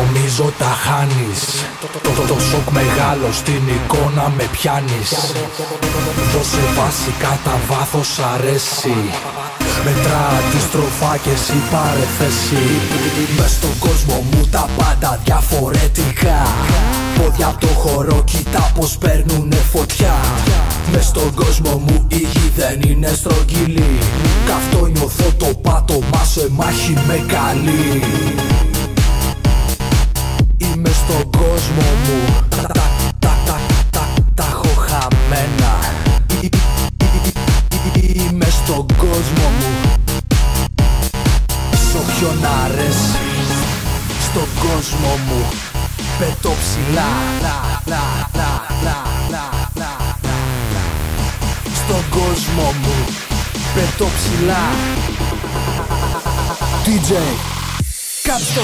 νομίζω τα χάνεις. Το σοκ μεγάλο στην εικόνα με πιάνεις. Δώσε βάση κατά βάθος αρέσει. Μετρά αντιστροφά και εσύ πάρε θέση. Μες στον κόσμο μου τα πάντα διαφορετικά. Πόδια απ' το χώρο κοίτα πως παίρνουνε φωτιά. Μες στον κόσμο μου η γη δεν είναι στρογγυλή. Καυτό νιώθω το πάτωμα σε μάχη με καλή. Είμαι στον κόσμο μου, τα έχω χαμένα. Είμαι στον κόσμο μου, σ' όποιον αρέσει. Στον κόσμο μου πετώ ψηλά. Στον κόσμο μου πετώ ψηλά. DJ Κάψτο.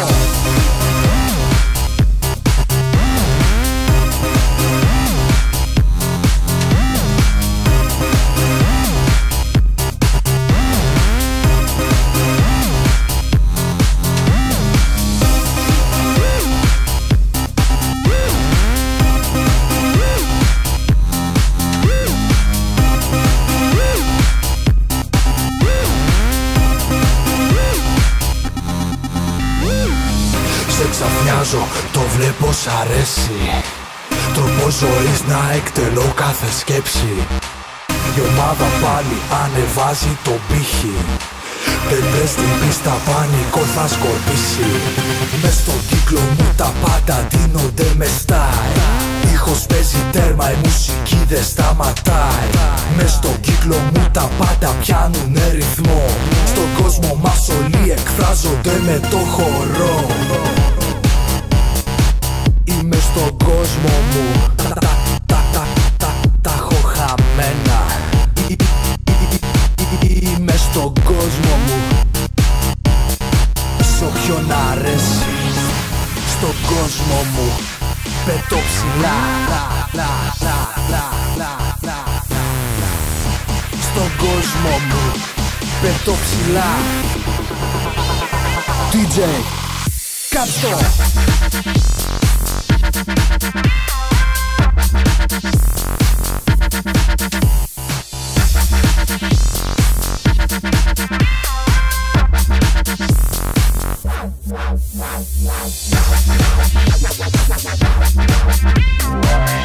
Σε ξαφνιάζω, το βλέπω σ' αρέσει. Τρόπο ζωής να εκτελώ κάθε σκέψη. Η ομάδα πάλι ανεβάζει το πύχη. Δεν πες την πίστα, πανικό θα σκορπίσει. Μες στον κύκλο μου τα πάντα ντύνονται με style. Ήχος παίζει τέρμα, η μουσική δεν σταματάει. Μες στον κύκλο μου τα πάντα πιάνουνε ρυθμό. Στον κόσμο μας όλοι εκφράζονται με το χορό. Είμαι στον κόσμο μου, τα έχω χαμένα. Είμαι στον κόσμο μου, σ' όποιον αρέσει. Στον κόσμο μου πετώ ψηλά. Στον κόσμο μου πετώ ψηλά. DJ Κάψτο. Wow.